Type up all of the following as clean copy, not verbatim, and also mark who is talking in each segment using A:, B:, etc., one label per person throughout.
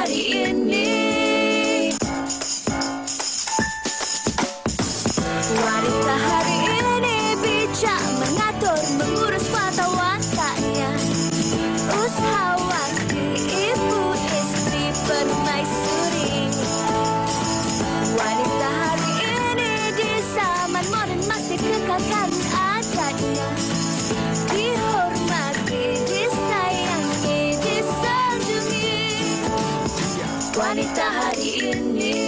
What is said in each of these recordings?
A: hari ini. Wanita hari ini bijak mengatur, mengurus mata wataknya. Usahawati, ibu, istri, permaisuri. Wanita hari ini di zaman modern masih kekalkan adatnya. Dihormati, disayangi, disanjungi. Wanita hari ini.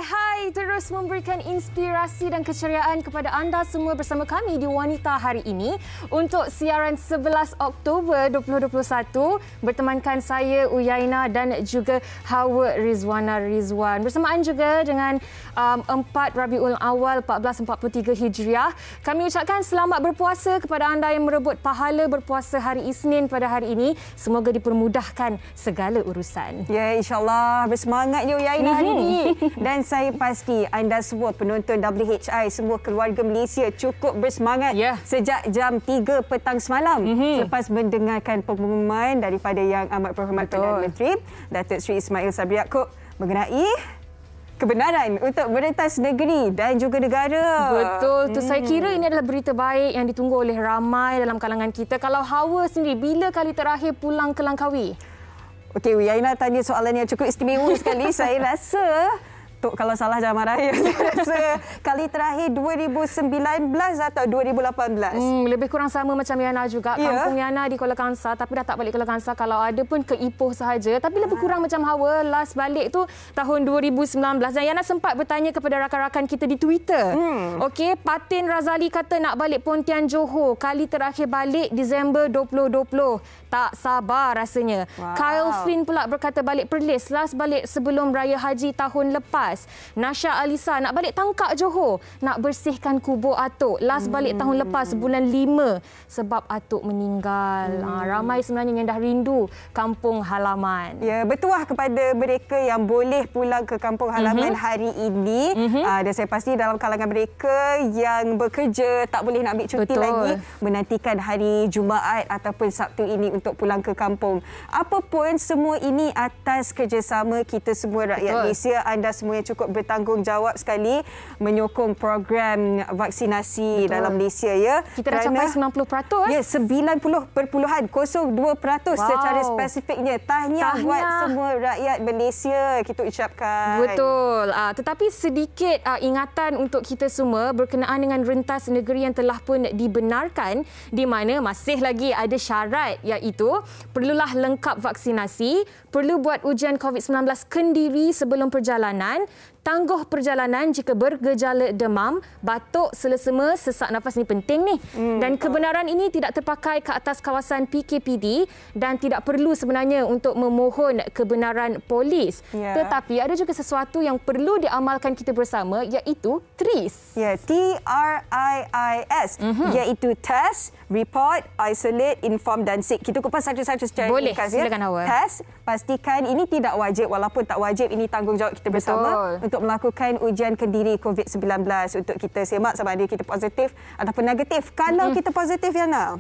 B: Hai, terus memberikan inspirasi dan keceriaan kepada anda semua bersama kami di Wanita Hari Ini untuk siaran 11 Oktober 2021 bertemankan saya Uyaina dan juga Hawa Rizwana Rizwan bersamaan juga dengan 4 Rabiul Awal 1443 Hijriah. Kami ucapkan selamat berpuasa kepada anda yang merebut pahala berpuasa hari Isnin pada hari ini. Semoga dipermudahkan segala urusan.
C: Ya, insyaAllah bersemangat ya Uyaina hari ini. Dan saya pasti anda semua penonton WHI, semua keluarga Malaysia cukup bersemangat sejak jam 3 petang semalam selepas mendengarkan pengumuman daripada Yang Amat Berhormat Perdana Menteri Datuk Seri Ismail Sabri Yaakob mengenai kebenaran untuk merentas negeri dan juga negara.
B: Betul. Saya kira ini adalah berita baik yang ditunggu oleh ramai dalam kalangan kita. Kalau Hawa sendiri, bila kali terakhir pulang ke Langkawi?
C: Okey, Uyaina tanya soalan yang cukup istimewa sekali. Saya rasa kalau salah jangan marah ya. Rasa kali terakhir 2019 atau 2018.
B: Lebih kurang sama macam Yana juga. Kampung Yana di Kuala Kangsar, tapi dah tak balik Kuala Kangsar. Kalau ada pun ke Ipoh sahaja. Tapi lebih kurang macam Hawa, last balik tu tahun 2019. Dan Yana sempat bertanya kepada rakan-rakan kita di Twitter. Okey, Patin Razali kata nak balik Pontian Johor. Kali terakhir balik Disember 2020. Tak sabar rasanya. Kyle Finn pula berkata balik Perlis. Last balik sebelum Raya Haji tahun lepas. Nasha Alisa nak balik Tangkak Johor, nak bersihkan kubur atuk. Last balik tahun lepas bulan 5 sebab atuk meninggal. Ramai sebenarnya yang dah rindu kampung halaman.
C: Ya, bertuah kepada mereka yang boleh pulang ke kampung halaman hari ini. Dan saya pasti dalam kalangan mereka yang bekerja tak boleh nak ambil cuti lagi, menantikan hari Jumaat ataupun Sabtu ini untuk pulang ke kampung. Apapun semua ini atas kerjasama kita semua rakyat Malaysia. Anda semua cukup bertanggungjawab sekali menyokong program vaksinasi dalam Malaysia ya.
B: Kita dah capai 90%.
C: Ya, 90.02% secara spesifiknya. Tahniah buat semua rakyat Malaysia kita ucapkan.
B: Betul. Tetapi sedikit ingatan untuk kita semua berkenaan dengan rentas negeri yang telah pun dibenarkan, di mana masih lagi ada syarat, iaitu perlulah lengkap vaksinasi, perlu buat ujian COVID-19 kendiri sebelum perjalanan, tangguh perjalanan jika bergejala demam, batuk, selesema, sesak nafas. Ini penting ni. Dan kebenaran ini tidak terpakai ke atas kawasan PKPD dan tidak perlu sebenarnya untuk memohon kebenaran polis. Tetapi ada juga sesuatu yang perlu diamalkan kita bersama, iaitu TRIS.
C: Ya, TRIIS. Iaitu test, report, isolate, inform dan seek. Kita kupas satu-satu secara ringkas.
B: Boleh, silakan Hawa.
C: Test, pastikan ini tidak wajib. Walaupun tak wajib, ini tanggungjawab kita bersama untuk melakukan ujian kendiri COVID-19 untuk kita semak sama ada kita positif ataupun negatif. Kalau kita positif, Yana,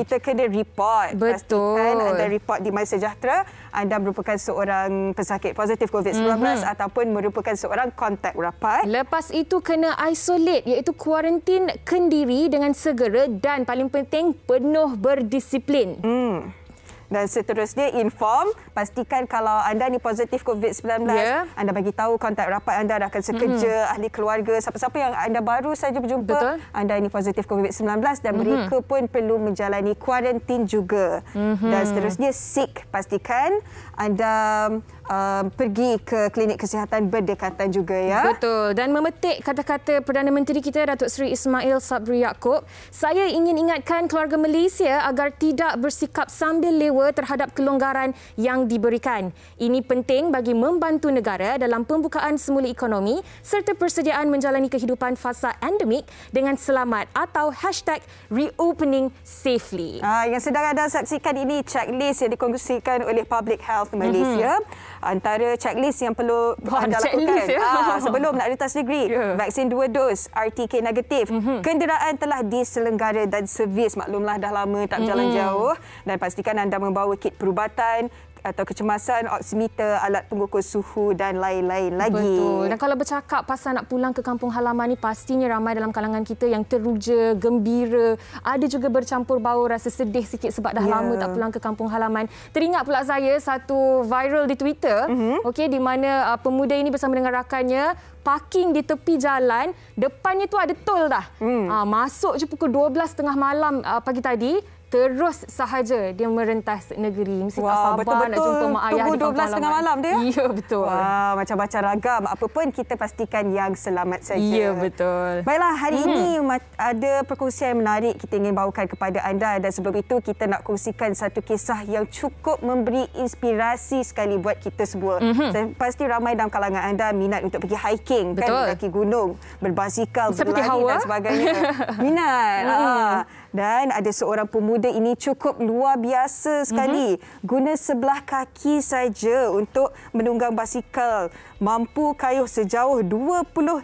C: kita kena report. Pastikan anda report di MySejahtera anda merupakan seorang pesakit positif COVID-19 ataupun merupakan seorang kontak rapat.
B: Lepas itu kena isolate, iaitu kuarantin kendiri dengan segera dan paling penting penuh berdisiplin.
C: Dan seterusnya inform, pastikan kalau anda ni positif COVID-19, anda bagi tahu kontak rapat anda, rakan sekerja, ahli keluarga, siapa-siapa yang anda baru saja berjumpa, anda ni positif COVID-19 dan mereka pun perlu menjalani kuarantin juga. Dan seterusnya seek, pastikan anda pergi ke klinik kesihatan berdekatan juga ya.
B: Betul. Dan memetik kata-kata Perdana Menteri kita Datuk Seri Ismail Sabri Yaakob, saya ingin ingatkan keluarga Malaysia agar tidak bersikap sambil lewa terhadap kelonggaran yang diberikan. Ini penting bagi membantu negara dalam pembukaan semula ekonomi serta persediaan menjalani kehidupan fasa endemik dengan selamat atau #reopening safely.
C: Yang sedang anda saksikan ini checklist yang dikongsikan oleh Public Health Malaysia. Antara checklist yang perlu anda lakukan sebelum nak rentas negeri, vaksin 2 dos, RTK negatif, kenderaan telah diselenggara dan servis, maklumlah dah lama tak berjalan jauh, dan pastikan anda membawa kit perubatan atau kecemasan, oximeter, alat pengukur suhu dan lain-lain lagi.
B: Betul. Dan kalau bercakap pasal nak pulang ke kampung halaman ni, pastinya ramai dalam kalangan kita yang teruja, gembira. Ada juga bercampur bau rasa sedih sikit sebab dah lama tak pulang ke kampung halaman. Teringat pula saya satu viral di Twitter, okey, di mana pemuda ini bersama dengan rakannya parking di tepi jalan, depannya tu ada tol dah. Masuk je pukul 12.30 malam pagi tadi. Terus sahaja dia merentas negeri. Mesti tak sabar
C: betul-betul
B: nak jumpa mak ayah di kampung halaman.
C: 12.30 malam dia?
B: Ya, betul.
C: Wah, macam-macam ragam. Apa pun kita pastikan yang selamat saja.
B: Ya, betul.
C: Baiklah, hari ini ada perkongsian menarik kita ingin bawakan kepada anda dan sebelum itu kita nak kongsikan satu kisah yang cukup memberi inspirasi sekali buat kita semua. Pasti ramai dalam kalangan anda minat untuk pergi hiking, kan, mendaki gunung, berbasikal, berlari dan sebagainya. Minat. Dan ada seorang pemuda ini cukup luar biasa sekali. Guna sebelah kaki saja untuk menunggang basikal. Mampu kayuh sejauh 25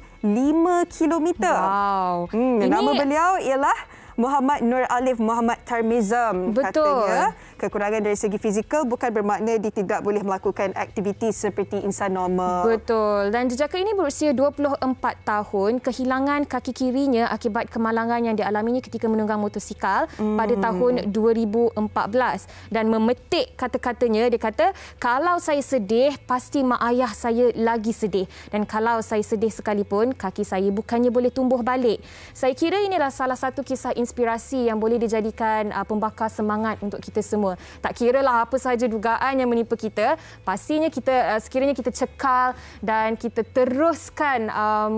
C: kilometer.
B: Wow.
C: Nama beliau ialah Muhammad Nur Alif Muhammad Tarmizam.
B: Betul.
C: Katanya kekurangan dari segi fizikal bukan bermakna dia tidak boleh melakukan aktiviti seperti insan normal.
B: Betul. Dan jejaka ini berusia 24 tahun, kehilangan kaki kirinya akibat kemalangan yang dialaminya ketika menunggang motosikal pada tahun 2014. Dan memetik kata-katanya, dia kata, kalau saya sedih, pasti mak ayah saya lagi sedih. Dan kalau saya sedih sekalipun, kaki saya bukannya boleh tumbuh balik. Saya kira inilah salah satu kisah inspirasi yang boleh dijadikan pembakar semangat untuk kita semua. Tak kiralah apa sahaja dugaan yang menimpa kita, pastinya kita sekiranya kita cekal dan kita teruskan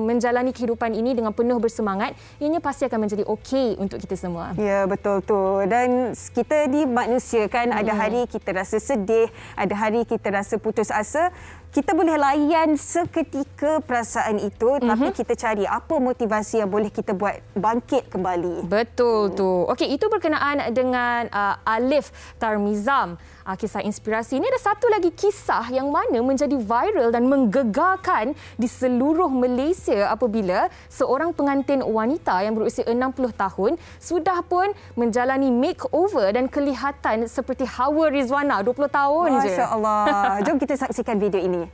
B: menjalani kehidupan ini dengan penuh bersemangat, ianya pasti akan menjadi okey untuk kita semua.
C: Ya, betul tu. Dan kita ni manusia kan, ada hari kita rasa sedih, ada hari kita rasa putus asa. Kita boleh layan seketika perasaan itu, tapi kita cari apa motivasi yang boleh kita buat bangkit kembali.
B: Betul tu. Okey, itu berkenaan dengan Alif Tarmizam. Kisah inspirasi ini. Ada satu lagi kisah yang mana menjadi viral dan menggegarkan di seluruh Malaysia apabila seorang pengantin wanita yang berusia 60 tahun sudah pun menjalani makeover dan kelihatan seperti Hawa Rizwana, 20 tahun je.
C: Masya Allah. Jom kita saksikan video ini.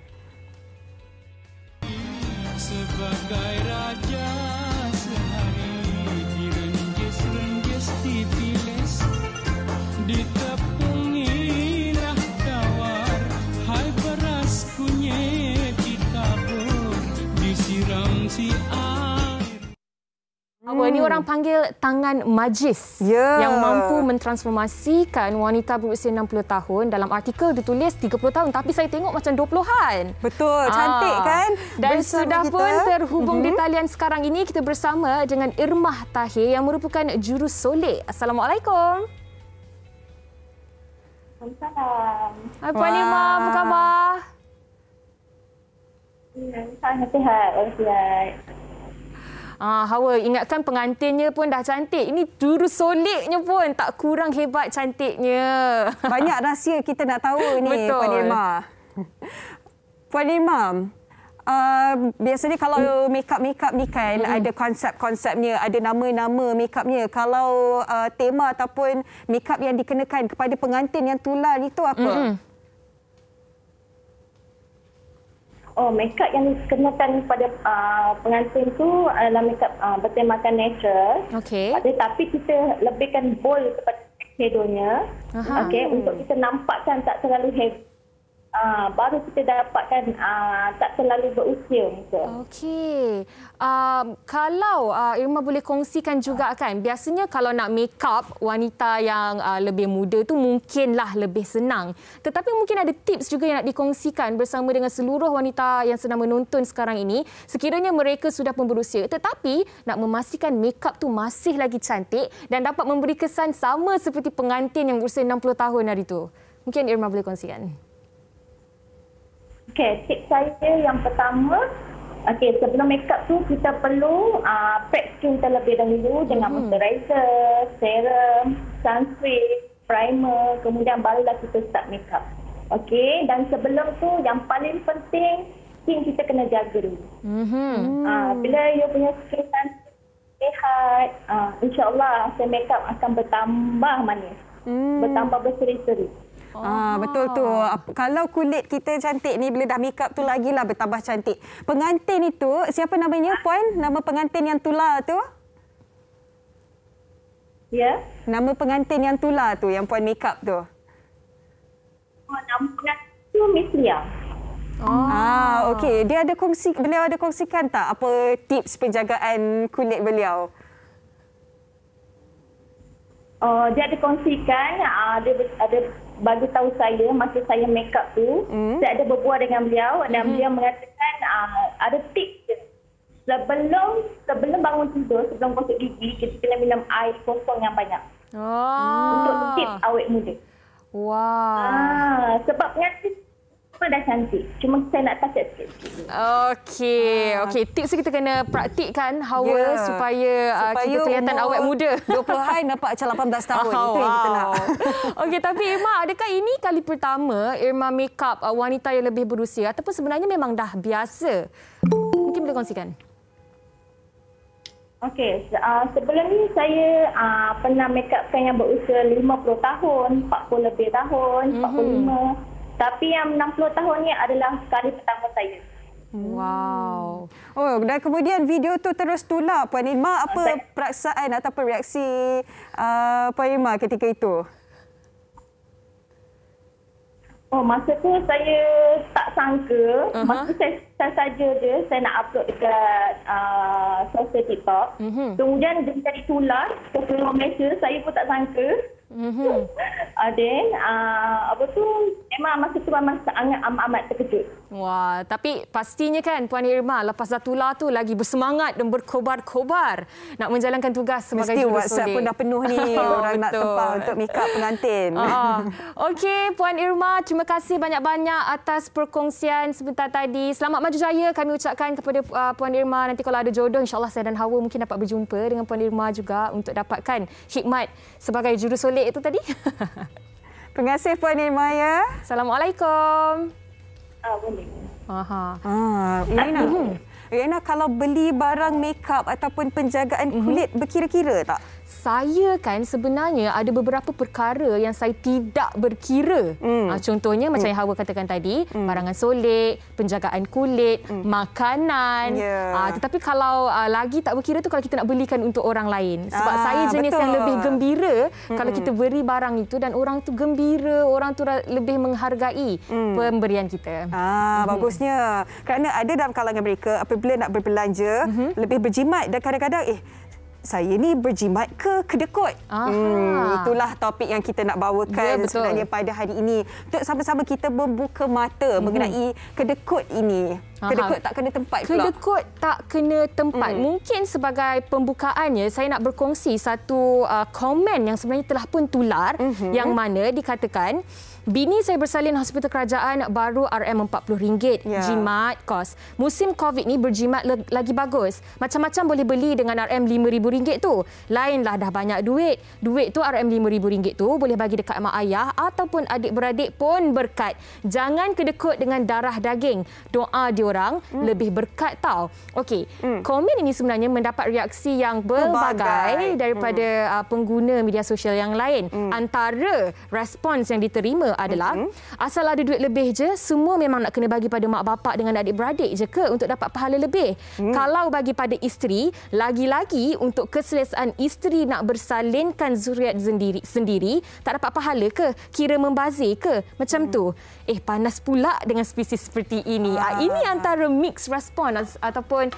D: Sebagai raja sehari direnggis-renggis dipiles, ditepungilah tawar, hai beras kunyit ditabur, disiram si air.
B: Ini orang panggil tangan majis yang mampu mentransformasikan wanita berusia 60 tahun. Dalam artikel ditulis 30 tahun tapi saya tengok macam 20-an.
C: Betul, cantik kan?
B: Dan
C: bersama
B: sudah
C: kita
B: pun terhubung di talian sekarang ini kita bersama dengan Irmah Tahir yang merupakan juru solek. Assalamualaikum.
E: Assalamualaikum.
B: Puan Irmah, apa khabar?
E: Sangat sihat, sihat.
B: Hawa, ingatkan pengantinnya pun dah cantik. Ini juru soleknya pun tak kurang hebat cantiknya.
C: Banyak rahsia kita nak tahu ni,
B: Betul.
C: Puan Irma. Puan Irma, biasanya kalau make-up ni kan ada konsep-konsepnya, ada nama-nama make-upnya. Kalau tema ataupun make-up yang dikenakan kepada pengantin yang tular itu apa?
E: Oh, make-up yang dikenakan pada pengantin tu adalah make-up bertemakan natural.
B: Okey.
E: Tetapi kita lebihkan bold kepada shadow-nya. Okey, untuk kita nampakkan tak terlalu heavy. Baru kita dapatkan tak terlalu berusia muka.
B: Okey. Kalau Irma boleh kongsikan juga kan, biasanya kalau nak make up wanita yang lebih muda tu mungkinlah lebih senang. Tetapi mungkin ada tips juga yang nak dikongsikan bersama dengan seluruh wanita yang sedang menonton sekarang ini. Sekiranya mereka sudah pun berusia tetapi nak memastikan make up tu masih lagi cantik dan dapat memberi kesan sama seperti pengantin yang berusia 60 tahun hari tu. Mungkin Irma boleh kongsikan.
E: Okey, tips saya yang pertama, sebelum make-up tu kita perlu prep skin terlebih dahulu dengan moisturizer, serum, sunscreen, primer, kemudian barulah kita start make-up. Okey, dan sebelum tu yang paling penting, skin kita kena jaga dulu. Bila you punya skin sihat, insya-Allah hasil make-up akan bertambah manis, bertambah berseri-seri.
C: Betul tu. Kalau kulit kita cantik ni, bila dah make up tu lagilah bertambah cantik. Pengantin itu, siapa namanya Puan? Nama pengantin yang tular tu?
E: Ya.
C: Nama pengantin yang tular tu, yang Puan make up tu?
E: Nama pengantin tu Miss Lia.
C: Okey. Beliau ada kongsikan tak apa tips penjagaan kulit beliau?
E: Dia ada kongsikan, dia ada bagi tahu saya masa saya make up tu, saya ada berbual dengan beliau dan beliau mengatakan ada tips je. Sebelum bangun tidur, sebelum gosok gigi, kita kena minum air kosong yang banyak. Untuk keep awet muda.
B: Wow.
E: Sebab pengantin semua dah cantik. Cuma saya nak takat sikit.
B: Okey. Tips kita kena praktikkan hawa supaya kita kelihatan awet muda.
C: 20-an nampak macam 18 tahun. Itu yang kita nak.
B: Okey, tapi Irma, adakah ini kali pertama Irma make up wanita yang lebih berusia ataupun sebenarnya memang dah biasa? Mungkin boleh kongsikan.
E: Okey, sebelum ni saya pernah make upkan yang berusia 50 tahun, 40 lebih tahun, 45. Tapi yang 60 tahun ni adalah kali pertama saya.
B: Wow.
C: Dan kemudian video tu terus tular Puan Irma. Apa perasaan atau reaksi Puan Irma ketika itu?
E: Masa tu saya tak sangka. Masa saya saja je saya nak upload dekat sosial TikTok. Kemudian dia jadi tular ke seluruh Malaysia. Saya pun tak sangka. Then memang masa tu memang sangat amat terkejut.
B: Wah, tapi pastinya kan Puan Irma lepas dah tular tu lagi bersemangat dan berkobar-kobar nak menjalankan tugas sebagai
C: jurusolek.
B: Mesti
C: WhatsApp pun dah penuh ni orang nak tempah untuk make up pengantin.
B: Okey, Puan Irma, terima kasih banyak-banyak atas perkongsian sebentar tadi. Selamat maju jaya kami ucapkan kepada Puan Irma. Nanti kalau ada jodoh, insya-Allah saya dan Hawa mungkin dapat berjumpa dengan Puan Irma juga untuk dapatkan hikmat sebagai jurusolek itu tadi.
C: Terima kasih Puan Irma ya.
B: Assalamualaikum.
E: Boleh.
C: Irina, kalau beli barang makeup ataupun penjagaan kulit berkira-kira tak?
B: Saya kan sebenarnya ada beberapa perkara yang saya tidak berkira. Contohnya macam yang Hawa katakan tadi, barangan solek, penjagaan kulit, makanan. Tetapi kalau lagi tak berkira tu kalau kita nak belikan untuk orang lain. Sebab saya jenis yang lebih gembira kalau kita beri barang itu dan orang tu gembira, orang tu lebih menghargai pemberian kita.
C: Bagusnya. Kerana ada dalam kalangan mereka apabila nak berbelanja lebih berjimat dan kadang-kadang saya ni berjimat ke kedekut? Itulah topik yang kita nak bawakan sebenarnya pada hari ini. Untuk sama-sama kita membuka mata mengenai kedekut ini. Kedekut tak kena tempat pula.
B: Kedekut tak kena tempat. Mungkin sebagai pembukaannya, saya nak berkongsi satu komen yang sebenarnya telah pun tular yang mana dikatakan, bini saya bersalin hospital kerajaan baru RM40. Jimat kos. Musim COVID ni berjimat lagi bagus. Macam-macam boleh beli dengan RM5,000 tu. Lainlah dah banyak duit. Duit tu RM5,000 tu boleh bagi dekat mak ayah ataupun adik-beradik pun berkat. Jangan kedekut dengan darah daging. Doa diorang lebih berkat tau. Okey, komen ini sebenarnya mendapat reaksi yang berbagai daripada pengguna media sosial yang lain. Antara respons yang diterima adalah asal ada duit lebih je, semua memang nak kena bagi pada mak bapak dengan adik-beradik je ke untuk dapat pahala lebih? Kalau bagi pada isteri, lagi-lagi untuk keselesaan isteri nak bersalinkan zuriat sendiri, tak dapat pahala ke? Kira membazir ke? Macam tu. Panas pula dengan spesies seperti ini. Ini antara mixed response ataupun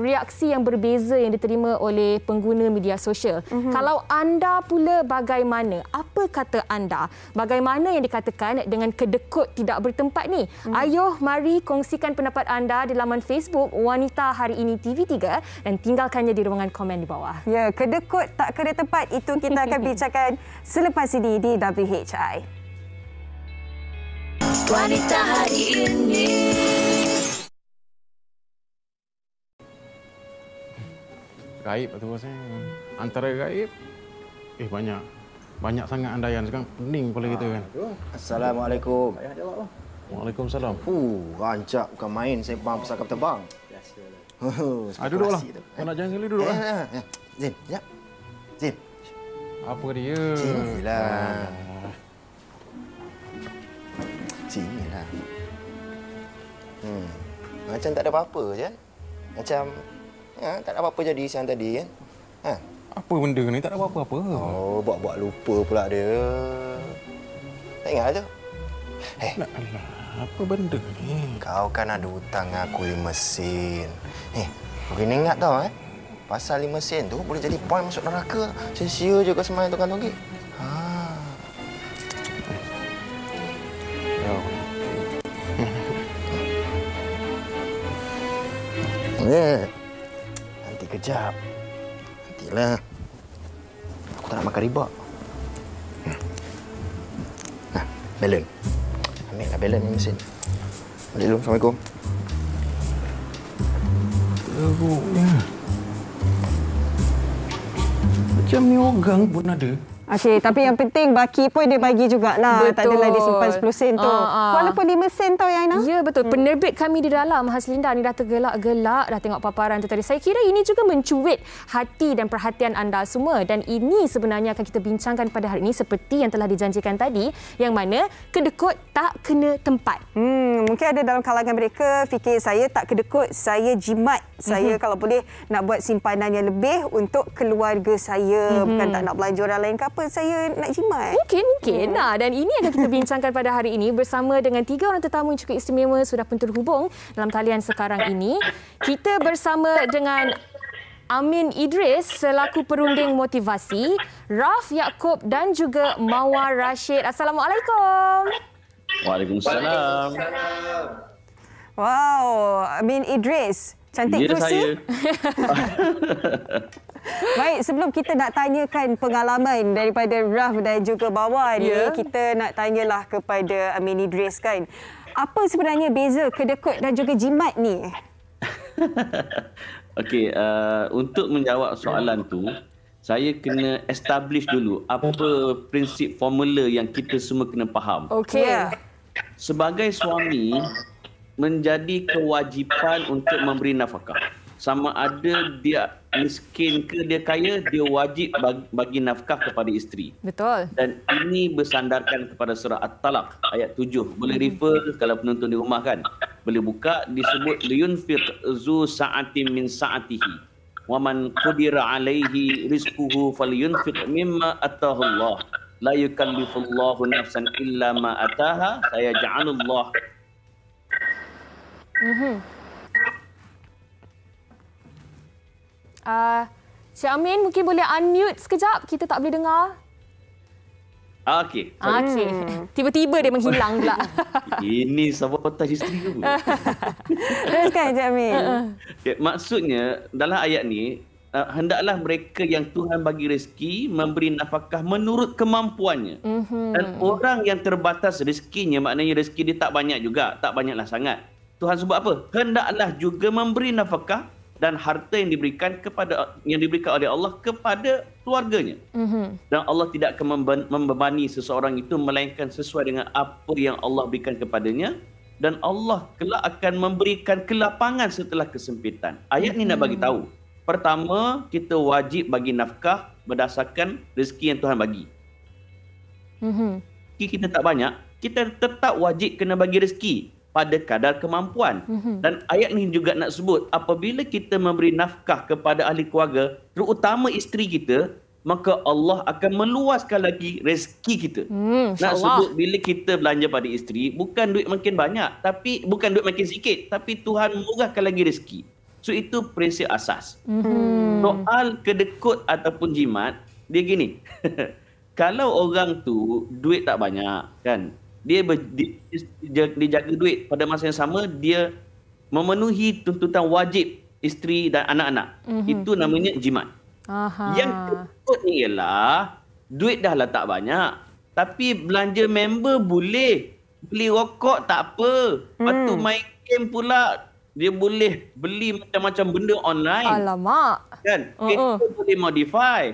B: reaksi yang berbeza yang diterima oleh pengguna media sosial. Kalau anda pula bagaimana? Apa kata anda? Bagaimana yang dikatakan dengan kedekut tidak bertempat ni? Ayuh, mari kongsikan pendapat anda di laman Facebook Wanita Hari Ini TV3 dan tinggalkannya di ruangan komen di bawah.
C: Ya, kedekut tak kena tempat itu kita akan bicarakan selepas ini di WHI.
A: Wanita Hari Ini.
F: Gaib tu rasanya. Antara gaib, banyak sangat andaian sekarang pening kepala kita kan.
G: Assalamualaikum.
F: Waalaikumsalam.
G: Rancak bukan main saya faham pasal kapal terbang.
F: Duduklah. Kau nak jangan sekali duduklah.
G: Zin, sekejap. Zin.
F: Apa dia?
G: Sinilah. Sinilah. Macam tak ada apa-apa je. Macam tak ada apa-apa jadi siang tadi kan.
F: Apa benda ni? Tak ada apa-apa.
G: Oh, buat-buat lupa pula dia. Tak ingat tu.
F: Alah, apa benda ni?
G: Kau kan ada hutang dengan aku 5 sen. Mungkin ingat tau Pasal 5 sen tu boleh jadi poin masuk neraka. Sia-sia je kau semain tukang toge. Nanti kejap. Nantilah. Aku tak nak makan riba. Balon. Ambillah balon ni mesin. Balik dulu. Assalamualaikum.
F: Teruknya. Macam ni orang pun ada.
C: Okey, tapi yang penting baki pun dia bagi jugalah.
B: Betul.
C: Tak adalah dia simpan 10 sen tu. Walaupun 5 sen tau Yana.
B: Ya, betul. Penerbit kami di dalam, Haslinda ni dah tergelak-gelak dah tengok paparan tu tadi. Saya kira ini juga mencuit hati dan perhatian anda semua. Dan ini sebenarnya akan kita bincangkan pada hari ini seperti yang telah dijanjikan tadi, yang mana kedekut tak kena tempat.
C: Mungkin ada dalam kalangan mereka fikir saya tak kedekut, saya jimat. Saya kalau boleh nak buat simpanan yang lebih untuk keluarga saya. Bukan tak nak belanja orang lain ke apa, saya nak jimat.
B: Mungkin. Dan ini akan kita bincangkan pada hari ini bersama dengan 3 orang tetamu yang cukup istimewa sudah pun terhubung dalam talian sekarang ini. Kita bersama dengan Amin Idris selaku perunding motivasi, Raf Yaakob dan juga Mawar Rashid. Assalamualaikum.
H: Waalaikumsalam.
C: Wow, Amin Idris. Cantik
H: Ya,
C: kerusi.
H: saya.
C: Baik, sebelum kita nak tanyakan pengalaman daripada Raf dan juga Mawar ni, kita nak tanyalah kepada Amin Idris kan. Apa sebenarnya beza kedekut dan juga jimat ni?
H: Okey, untuk menjawab soalan tu, saya kena establish dulu apa prinsip formula yang kita semua kena faham.
C: Okey.
H: Sebagai suami, menjadi kewajipan untuk memberi nafkah. Sama ada dia miskin ke dia kaya, dia wajib bagi nafkah kepada isteri.
B: Betul.
H: Dan ini bersandarkan kepada surah At-Talaq ayat 7. Boleh refer kalau penonton di rumah kan. Boleh buka, disebut liyunfiq zu sa'atin min sa'atihi. Wa man qudira alaihi rizquhu falyunfiq mimma atahu Allah. La yukallifullahu nafsan illa ma ataha. Sayaj'alullah.
B: Cik Amin mungkin boleh unmute sekejap, kita tak boleh dengar.
H: Okey.
B: Tiba-tiba dia menghilang pula.
H: Ini sabotaj isteri ke?
C: Teruskan Cik Amin.
H: Maksudnya dalam ayat ni, hendaklah mereka yang Tuhan bagi rezeki memberi nafkah menurut kemampuannya. Dan orang yang terbatas rezekinya, maknanya rezeki dia tak banyak juga, tak banyaklah sangat. Tuhan sebut apa? Hendaklah juga memberi nafkah dan harta yang diberikan oleh Allah kepada keluarganya. Dan Allah tidak akan membebani seseorang itu melainkan sesuai dengan apa yang Allah berikan kepadanya, dan Allah kelak akan memberikan kelapangan setelah kesempitan. Ayat ni nak bagi tahu, pertama, kita wajib bagi nafkah berdasarkan rezeki yang Tuhan bagi. Rezeki kita tak banyak, kita tetap wajib kena bagi rezeki pada kadar kemampuan. Dan ayat ni juga nak sebut, apabila kita memberi nafkah kepada ahli keluarga, terutama isteri kita, maka Allah akan meluaskan lagi rezeki kita. Nak sebut, bila kita belanja pada isteri, bukan duit makin banyak, tapi bukan duit makin sikit, tapi Tuhan murahkan lagi rezeki. So itu prinsip asas. Soal kedekut ataupun jimat, dia gini. Kalau orang tu duit tak banyak kan, dia jaga duit, pada masa yang sama dia memenuhi tuntutan wajib isteri dan anak-anak. Itu namanya jimat. Yang kedua ni ialah duit dah lah tak banyak, tapi belanja member boleh, beli rokok tak apa, lepas tu main game pula dia boleh beli macam-macam benda online.
B: Alamak.
H: Kan? Kita boleh modify.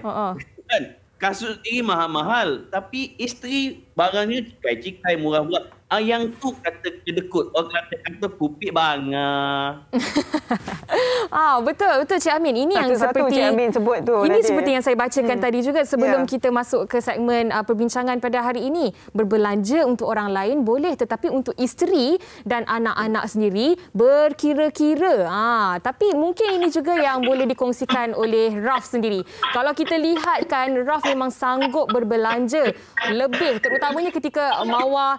H: Kan? Kasut sendiri mahal-mahal, tapi isteri barangnya cikai-cikai, murah-murah. Yang tu kata kedekut. Orang kata pupik bangah.
B: Betul Cik Amin. Ini yang seperti
C: Cik Amin sebut tu.
B: Ini
C: tadi.
B: seperti yang saya bacakan tadi juga sebelum kita masuk ke segmen perbincangan pada hari ini. Berbelanja untuk orang lain boleh, tetapi untuk isteri dan anak-anak sendiri berkira-kira. Tapi mungkin ini juga yang boleh dikongsikan oleh Raf sendiri. Kalau kita lihat kan, Raf memang sanggup berbelanja lebih, terutamanya ketika Mawar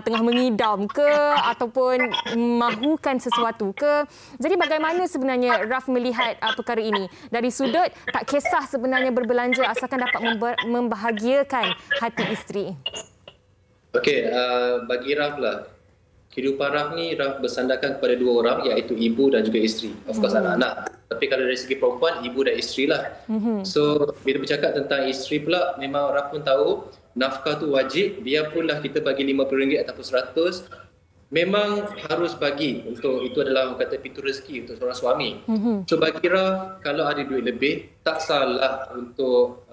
B: tengah mengidam ke ataupun mahukan sesuatu ke. Jadi bagaimana sebenarnya Raf melihat perkara ini? Dari sudut tak kisah sebenarnya berbelanja asalkan dapat membahagiakan hati isteri.
I: Okey, bagi Raf lah, kehidupan Raf ni Raf bersandarkan kepada dua orang, iaitu ibu dan juga isteri. Of course anak-anak. Tapi kalau dari segi perempuan, ibu dan isteri lah. So bila bercakap tentang isteri pula, memang Raf pun tahu nafkah tu wajib, biarpunlah kita bagi RM50 ataupun RM100, memang harus bagi. Untuk itu adalah orang kata pintu rezeki untuk seorang suami. So bagi Raf, kalau ada duit lebih, tak salah untuk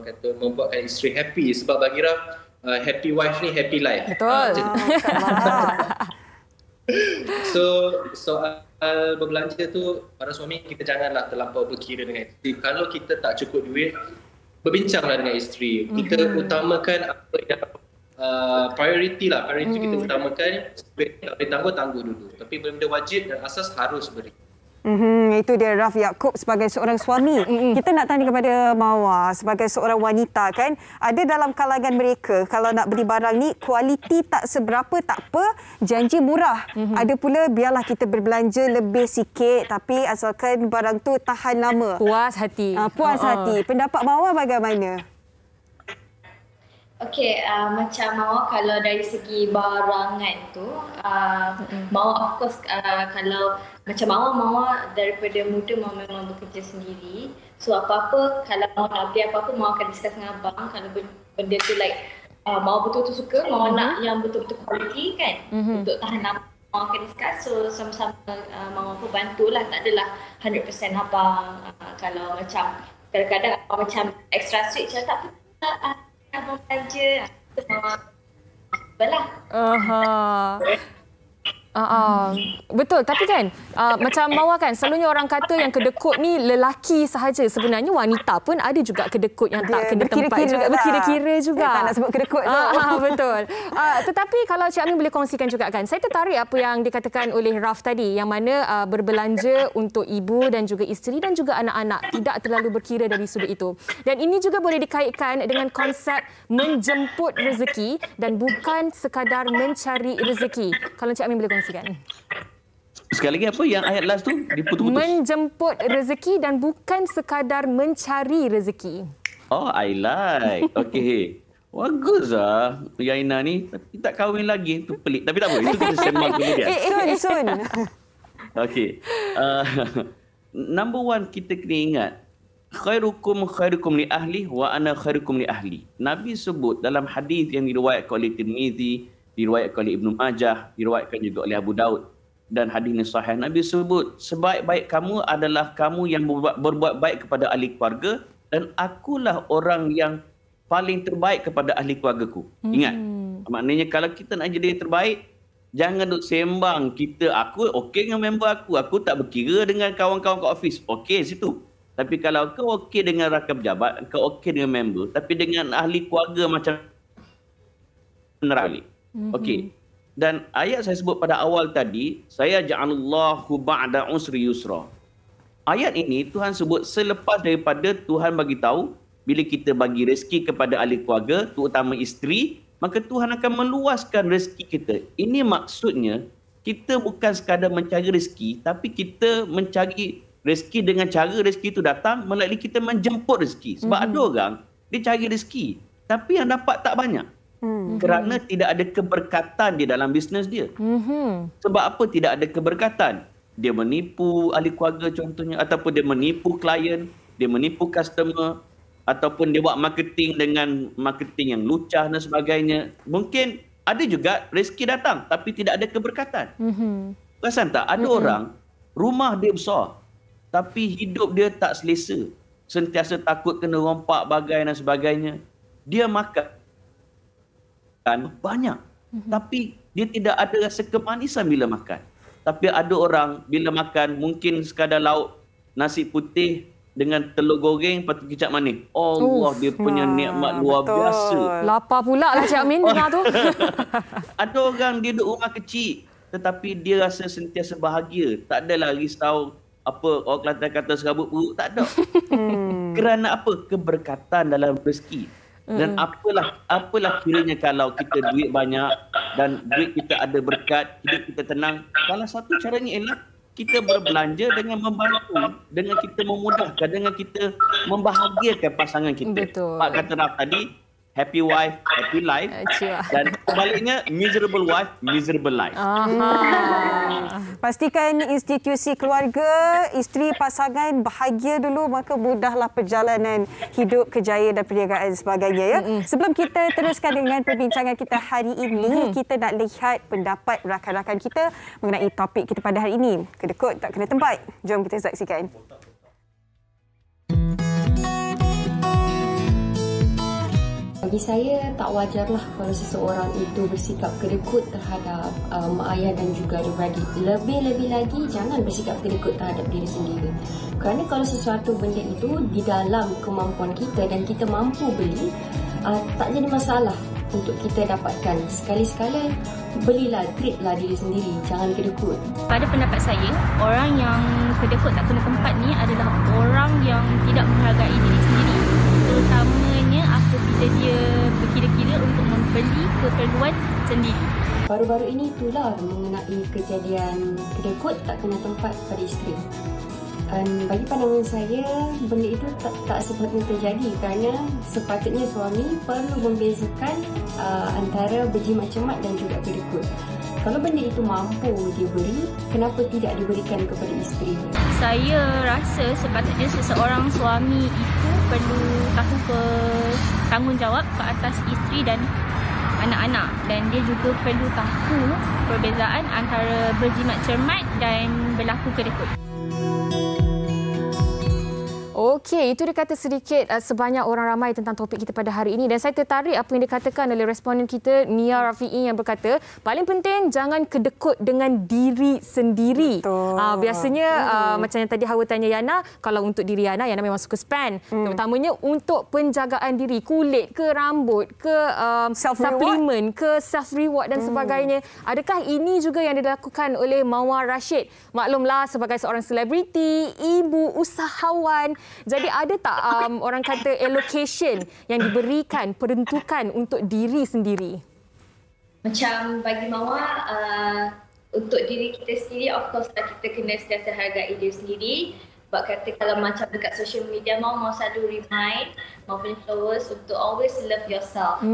I: kata membuatkan isteri happy. Sebab bagi Raf, happy wife ni happy life.
B: Betul.
I: So soal berbelanja tu, para suami kita janganlah terlampau berkira dengan isteri. Kalau kita tak cukup duit, berbincanglah dengan isteri. Kita utamakan apa yang priority lah. Priority kita utamakan. Kalau boleh tangguh dulu. Tapi benda-benda wajib dan asas harus beri.
C: Itu dia Raf Yaakob sebagai seorang suami. Kita nak tanya kepada Mawar sebagai seorang wanita kan, ada dalam kalangan mereka kalau nak beli barang ni kualiti tak seberapa tak apa, janji murah. Ada pula biarlah kita berbelanja lebih sikit tapi asalkan barang tu tahan lama.
B: Puas hati.
C: Puas hati. Pendapat Mawar bagaimana?
J: Okey, macam Mawar kalau dari segi barangan tu, Mawar of course kalau macam Mawar daripada muda Mawar memang bekerja sendiri. So apa-apa, kalau Mawar nak beli apa-apa, Mawar akan discuss dengan abang. Kalau benda tu like Mawar betul-betul suka, Mawar nak yang betul-betul quality kan, untuk tahan lama, Mawar akan discuss. So sama-sama Mawar pun bantulah, tak adalah 100% abang. Kalau macam kadang-kadang abang macam extra sweet, macam tak apa, abang belanja, Mawar belah.
B: Betul, tapi kan macam Mawar kan, selalunya orang kata yang kedekut ni lelaki sahaja. Sebenarnya wanita pun ada juga kedekut yang tak kena tempat juga, berkira-kira juga.
C: Tak nak sebut kedekut tu.
B: Betul. Tetapi kalau Cik Amin boleh kongsikan juga kan, saya tertarik apa yang dikatakan oleh Raf tadi, yang mana berbelanja untuk ibu dan juga isteri dan juga anak-anak tidak terlalu berkira dari sudut itu. Dan ini juga boleh dikaitkan dengan konsep menjemput rezeki dan bukan sekadar mencari rezeki. Kalau Cik Amin boleh kongsikan.
H: Sekali lagi apa yang ayat last tu diputus-putus?
B: Menjemput rezeki dan bukan sekadar mencari rezeki.
H: Oh, I like. Okey. Bagus lah Yaina ni. Tapi tak kahwin lagi. Tu pelik. Tapi tak apa. Itu kita sembang kemudian.
C: Soon.
H: Okey. Number one, kita kena ingat. Khairukum li ahli wa ana khairukum li ahli. Nabi sebut dalam hadis yang diriwayatkan oleh Tirmizi, diriwayatkan oleh Ibnu Majah, diriwayatkan juga oleh Abu Daud, dan hadis ini sahih. Nabi sebut sebaik-baik kamu adalah kamu yang berbuat baik kepada ahli keluarga, dan akulah orang yang paling terbaik kepada ahli keluargaku. Ingat, maknanya kalau kita nak jadi terbaik, jangan duk sembang aku okey dengan member aku tak berkira dengan kawan-kawan kat office. Okey situ. Tapi kalau kau okey dengan rakan pejabat, kau okey dengan member, tapi dengan ahli keluarga macam nerali. Okey. Dan ayat saya sebut pada awal tadi, saya ja'alallahu ba'da usri yusra. Ayat ini Tuhan sebut selepas daripada Tuhan bagi tahu bila kita bagi rezeki kepada ahli keluarga, terutama isteri, maka Tuhan akan meluaskan rezeki kita. Ini maksudnya kita bukan sekadar mencari rezeki, tapi kita mencari rezeki dengan cara rezeki itu datang melalui kita menjemput rezeki. Sebab ada orang dia cari rezeki tapi yang dapat tak banyak. Kerana tidak ada keberkatan di dalam bisnes dia. Sebab apa tidak ada keberkatan? Dia menipu ahli keluarga contohnya, ataupun dia menipu klien, dia menipu customer, ataupun dia buat marketing dengan marketing yang lucah dan sebagainya. Mungkin ada juga rezeki datang tapi tidak ada keberkatan. Perasan tak? Ada orang rumah dia besar tapi hidup dia tak selesa. Sentiasa takut kena rompak bagai dan sebagainya. Dia makan banyak Tapi dia tidak ada rasa kemanisan bila makan. Tapi ada orang bila makan mungkin sekadar lauk nasi putih dengan telur goreng lepas tu kicap manis. Allah, dia punya nikmat luar biasa.
B: Lapar pula lah Cik Amin dengar tu.
H: Ada orang dia duduk rumah kecil tetapi dia rasa sentiasa bahagia. Tak adalah risau apa orang Kelantan kata serabut perut, tak ada. Kerana apa? Keberkatan dalam rezeki. Dan apalah kiranya kalau kita duit banyak dan duit kita ada berkat, hidup kita tenang. Salah satu caranya ialah kita berbelanja dengan membantu, dengan kita memudahkan, dengan kita membahagiakan pasangan kita.
B: Betul.
H: Pak kata Raf tadi, happy wife, happy life. Dan sebaliknya, miserable wife, miserable life.
C: Pastikan institusi keluarga, isteri, pasangan bahagia dulu, maka mudahlah perjalanan hidup, kerjaya dan perniagaan sebagainya. Ya. Sebelum kita teruskan dengan perbincangan kita hari ini, kita nak lihat pendapat rakan-rakan kita mengenai topik kita pada hari ini. Kedekut tak kena tempat. Jom kita saksikan.
K: Bagi saya, tak wajarlah kalau seseorang itu bersikap kedekut terhadap mak ayah dan juga adik-beradik. Lebih-lebih lagi, jangan bersikap kedekut terhadap diri sendiri. Kerana kalau sesuatu benda itu di dalam kemampuan kita dan kita mampu beli, tak jadi masalah untuk kita dapatkan. Sekali-sekala, belilah, treatlah diri sendiri. Jangan kedekut.
L: Pada pendapat saya, orang yang kedekut tak kena tempat ni adalah orang yang tidak menghargai diri sendiri. Terutamanya apabila dia berkira-kira untuk membeli keperluan sendiri.
K: Baru-baru ini itulah mengenai kejadian kedekut tak kena tempat pada isteri. Dan bagi pandangan saya, benda itu tak sepatutnya terjadi kerana sepatutnya suami perlu membezakan antara berjimat cermat dan juga kedekut. Kalau benda itu mampu diberi, kenapa tidak diberikan kepada isteri?
L: Saya rasa sepatutnya seseorang suami itu perlu tahu tanggungjawab ke atas isteri dan anak-anak. Dan dia juga perlu tahu perbezaan antara berjimat cermat dan berlaku kedekut.
B: Okey, itu dia kata sedikit sebanyak orang ramai tentang topik kita pada hari ini dan saya tertarik apa yang dikatakan oleh responden kita Nia Rafi'i yang berkata paling penting jangan kedekut dengan diri sendiri. Biasanya macam yang tadi Hawa tanya Yana, kalau untuk diri Yana memang suka spend, terutamanya untuk penjagaan diri, kulit ke rambut ke suplemen ke self reward dan sebagainya. Adakah ini juga yang dilakukan oleh Mawar Rashid? Maklumlah sebagai seorang selebriti, ibu, usahawan. Jadi ada tak orang kata allocation yang diberikan, peruntukan untuk diri sendiri?
J: Macam bagi Mawar, untuk diri kita sendiri, of course lah kita kena sentiasa hargai diri sendiri. Sebab kata kalau macam dekat social media, mau selalu remind mau punya followers untuk always love yourself.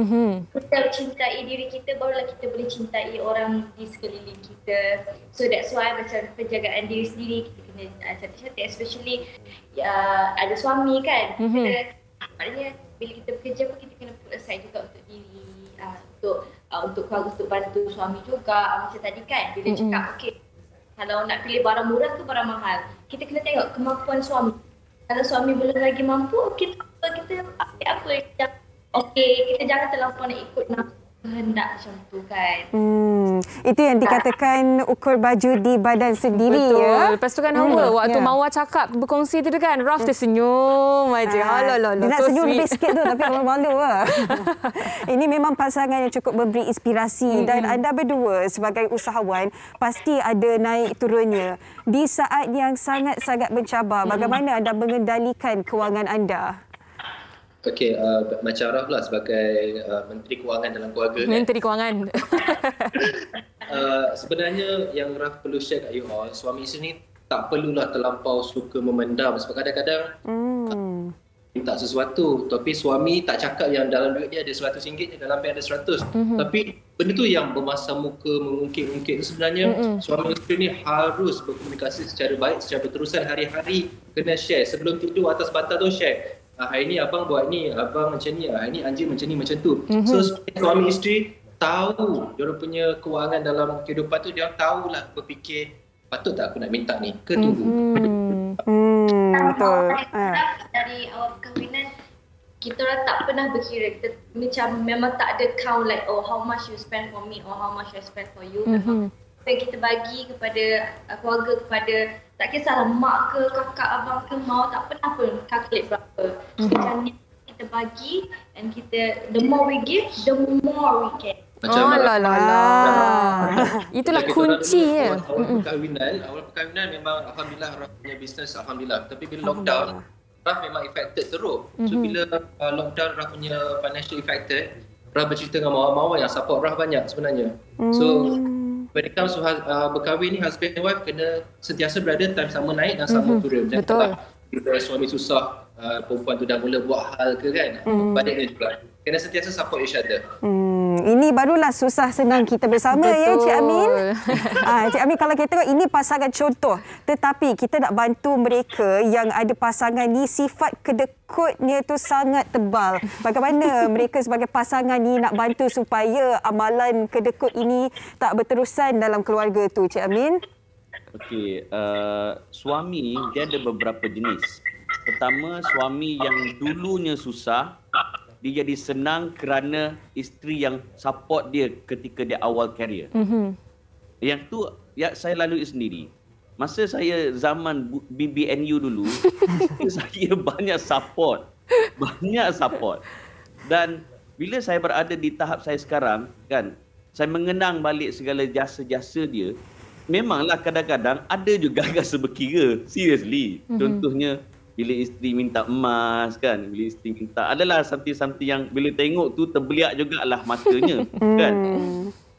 J: Kita cintai diri kita, barulah kita boleh cintai orang di sekeliling kita. So that's why macam penjagaan diri sendiri, kita kena cantik-cantik, especially ada suami kan. Maknanya bila kita bekerja pun kita kena put aside juga untuk diri, untuk keluarga, untuk bantu suami juga. Macam tadi kan, bila cakap okey, kalau nak pilih barang murah ke barang mahal, kita kena tengok kemampuan suami. Kalau suami belum lagi mampu, kita ambil apa yang okey, kita jangan terlampau nak ikut nafsu kehendak macam tu kan.
C: Itu yang dikatakan ukur baju di badan sendiri.
B: Betul.
C: Ya.
B: Lepas tu kan Hawa, waktu Mawar cakap berkongsi tu kan, Raf tersenyum aja.
C: Dia nak senyum lebih sikit tu tapi malu-malu lah. Ini memang pasangan yang cukup memberi inspirasi dan anda berdua sebagai usahawan pasti ada naik turunnya. Di saat yang sangat-sangat mencabar, bagaimana anda mengendalikan kewangan anda?
I: Okey, macam Raf lah sebagai Menteri Kewangan dalam keluarga.
B: Menteri Kewangan.
I: Sebenarnya yang Raf perlu share kat you all, suami isteri ni tak perlulah terlampau suka memendam. Sebab kadang-kadang minta sesuatu, tapi suami tak cakap yang dalam duit dia ada RM100, dalam pen ada 100. Tapi benda tu yang bermasa muka, mengungkit-ungkit tu sebenarnya suami isteri ni harus berkomunikasi secara baik, secara berterusan hari-hari. Kena share. Sebelum tidur atas bantal tu share. Hari ni abang buat ni, abang macam ni, hari ni anjing macam ni, macam tu. So suami isteri tahu diorang punya kewangan dalam kehidupan tu, dia tahulah berfikir, patut tak aku nak minta ni ke tunggu.
C: Betul.
J: Dari awal perkahwinan, kita orang tak pernah berkira. Kita macam memang tak ada count like how much you spend for me or how much I spend for you. Memang apa yang kita bagi kepada keluarga, kepada tak kisahlah mak ke, kakak, abang ke, mau, tak pernah pun calculate berapa. Macam ni kita bagi and kita, the more we give, the more we can.
I: Macam
B: itulah kunci ya.
I: Awal perkahwinan memang alhamdulillah Raf punya bisnes alhamdulillah. Tapi bila lockdown, Raf memang affected teruk. So bila lockdown Raf punya financial affected, Raf bercerita dengan Mawar yang support Raf banyak sebenarnya. So when it comes to berkahwin ni, husband and wife kena sentiasa berada time sama naik dan sama turun.
B: Betul.
I: Bila suami susah, perempuan tu dah mula buat hal ke kan, baliknya juga. Kena sentiasa support each other.
C: Ini barulah susah senang kita bersama.
B: Betul.
C: Ya Cik Amin. Cik Amin, kalau kita tengok ini pasangan contoh. Tetapi kita nak bantu mereka yang ada pasangan ni sifat kedekutnya tu sangat tebal. Bagaimana mereka sebagai pasangan ni nak bantu supaya amalan kedekut ini tak berterusan dalam keluarga tu, Cik Amin?
H: Okey, suami dia ada beberapa jenis. Pertama, suami yang dulunya susah, dia jadi senang kerana isteri yang support dia ketika dia awal karier. Yang tu saya lalui sendiri. Masa saya zaman BBNU dulu, saya banyak support. Dan bila saya berada di tahap saya sekarang, kan, saya mengenang balik segala jasa-jasa dia. Memanglah kadang-kadang ada juga rasa berkira. Seriously. Contohnya, bila isteri minta emas kan, bila isteri minta, adalah something yang bila tengok tu terbeliak jugalah matanya kan.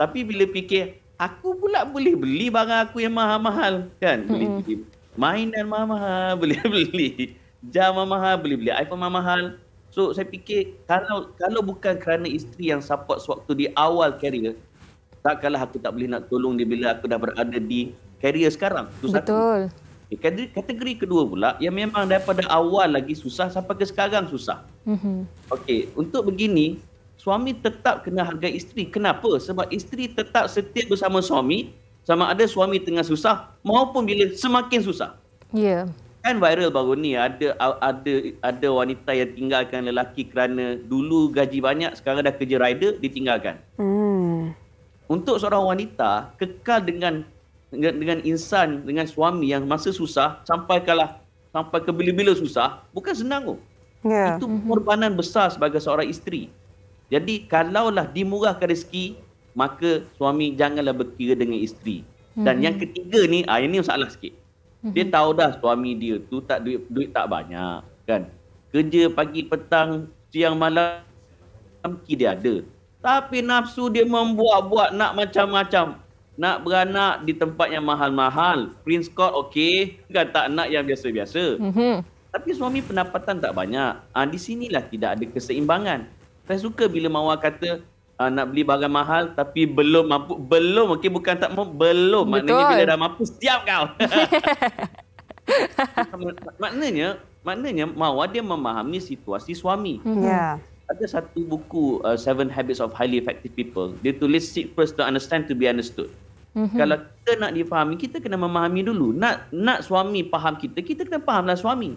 H: Tapi bila fikir, aku pula boleh beli barang aku yang mahal-mahal kan, boleh beli mainan mahal-mahal, boleh beli jam mahal, boleh beli iPhone mahal. So saya fikir kalau bukan kerana isteri yang support sewaktu di awal karier, takkanlah aku tak boleh nak tolong dia bila aku dah berada di karier sekarang. Itu
B: betul.
H: Satu. Kategori kedua pula yang memang daripada awal lagi susah sampai ke sekarang susah. Okey, untuk begini suami tetap kena hargai isteri. Kenapa? Sebab isteri tetap setia bersama suami sama ada suami tengah susah maupun bila semakin susah.
B: Ya.
H: Kan viral baru ni ada wanita yang tinggalkan lelaki kerana dulu gaji banyak, sekarang dah kerja rider, ditinggalkan. Untuk seorang wanita kekal dengan insan, dengan suami yang masa susah sampai ke bila-bila susah, bukan senang tu. Itu pengorbanan besar sebagai seorang isteri. Jadi kalaulah dimurahkan rezeki, maka suami janganlah berkira dengan isteri. Dan yang ketiga ni, ini masalah sikit. Dia tahu dah suami dia tu tak duit tak banyak kan. Kerja pagi, petang, siang, malam dia ada. Tapi nafsu dia membuat-buat nak macam-macam. Nak beranak di tempat yang mahal-mahal. Prince Court okey, kan tak nak yang biasa-biasa. Tapi suami pendapatan tak banyak. Di sinilah tidak ada keseimbangan. Saya suka bila Mawar kata nak beli barang mahal tapi belum mampu. Belum, okey, bukan tak mampu, belum. Betul. Maknanya bila dah mampu, siap kau. maknanya Mawar dia memahami situasi suami. Ada satu buku, 7 Habits of Highly Effective People. Dia tulis seek first to understand to be understood. Kalau kita nak difahami, kita kena memahami dulu. Nak suami faham kita kena fahamlah suami.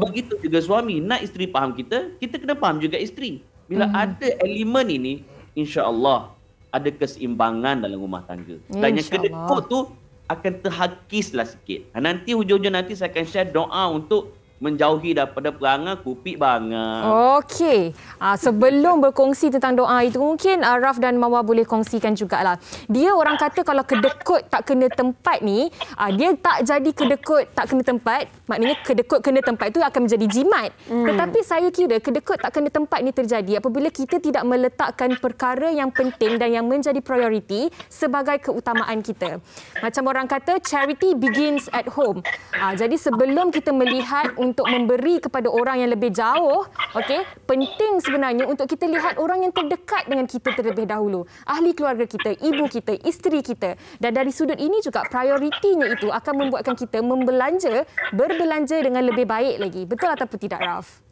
H: Begitu juga suami, nak isteri faham kita kena faham juga isteri. Bila ada elemen ini, insya-Allah ada keseimbangan dalam rumah tangga. Dan yang kedekut tu akan terhakislah sikit. Nanti hujung-hujung nanti saya akan share doa untuk menjauhi daripada perangai kupik banget. Okey.
B: Sebelum berkongsi tentang doa itu, mungkin Raf dan Mawar boleh kongsikan jugalah. Dia orang kata kalau kedekut tak kena tempat ni, dia tak jadi kedekut tak kena tempat, maknanya kedekut kena tempat itu akan menjadi jimat. Tetapi saya kira kedekut tak kena tempat ni terjadi apabila kita tidak meletakkan perkara yang penting dan yang menjadi prioriti sebagai keutamaan kita. Macam orang kata, charity begins at home. Jadi sebelum kita melihat untuk memberi kepada orang yang lebih jauh, okey, penting sebenarnya untuk kita lihat orang yang terdekat dengan kita terlebih dahulu. Ahli keluarga kita, ibu kita, isteri kita. Dan dari sudut ini juga prioritinya itu akan membuatkan kita berbelanja dengan lebih baik lagi. Betul ataupun tidak, Raf?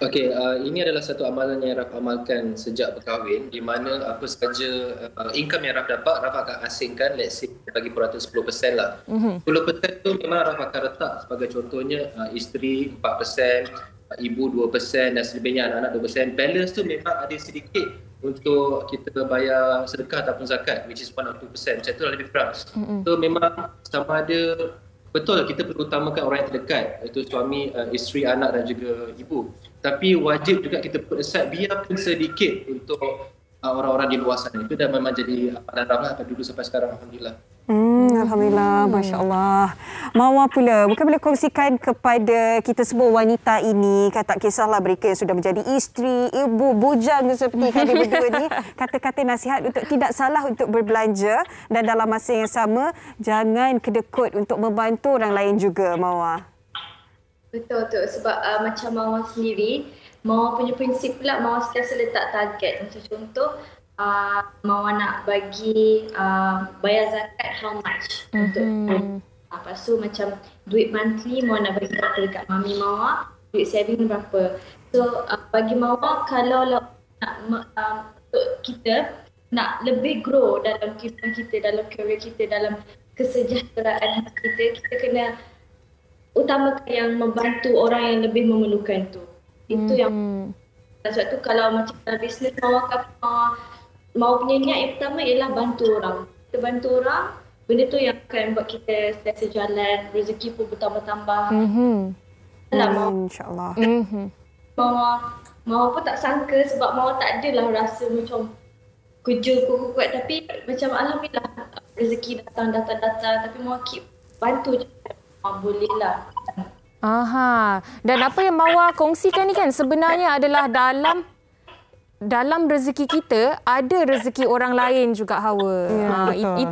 I: Okey, ini adalah satu amalan yang Raf amalkan sejak berkahwin, di mana apa sahaja income yang Raf dapat, Raf akan asingkan, let's say bagi peratus 10% lah. 10% tu memang Raf akan letak sebagai contohnya isteri 4%, ibu 2% dan selebihnya anak-anak 2%. Balance tu memang ada sedikit untuk kita bayar sedekah ataupun zakat, which is 1 or 2%. Macam tu lah lebih kurang. So memang sama ada, betul kita perlu utamakan orang yang terdekat, iaitu suami, isteri, anak dan juga ibu. Tapi wajib juga kita put aside biarpun sedikit untuk orang-orang di luar sana. Itu dah memang jadi amalan rahmat dulu sampai sekarang, alhamdulillah.
C: Alhamdulillah, Masya Allah. Mawar pula, mungkin boleh kongsikan kepada kita semua wanita ini, tak kisahlah mereka yang sudah menjadi isteri, ibu, bujang seperti kami berdua ni, kata-kata nasihat untuk tidak salah untuk berbelanja dan dalam masa yang sama, jangan kedekut untuk membantu orang lain juga, Mawar.
J: Betul. Sebab macam Mawar sendiri, Mawar punya prinsip pula, Mawar sentiasa letak target. Macam contoh, Mawar nak bagi bayar zakat how much untuk lepas tu macam duit monthly Mawar nak bagi dekat mami Mawar, duit saving berapa. So bagi Mawar, kalau untuk kita nak lebih grow dalam kehidupan kita, dalam career kita, dalam kesejahteraan kita, kita kena utamakan yang membantu orang yang lebih memerlukan tu. Itu yang sebab tu kalau macam dalam bisnes Mawar punya niat yang pertama ialah bantu orang. Kita bantu orang, benda tu yang akan buat kita sentiasa jalan, rezeki pun bertambah-tambah.
C: InsyaAllah.
J: Mawar pun tak sangka sebab Mawar tak adalah rasa macam kerja kuat-kuat, tapi macam alhamdulillah rezeki datang tapi Mawar keep bantu je. Boleh lah.
B: Dan apa yang Mawar kongsikan ni kan sebenarnya adalah dalam rezeki kita ada rezeki orang lain juga, Hawa.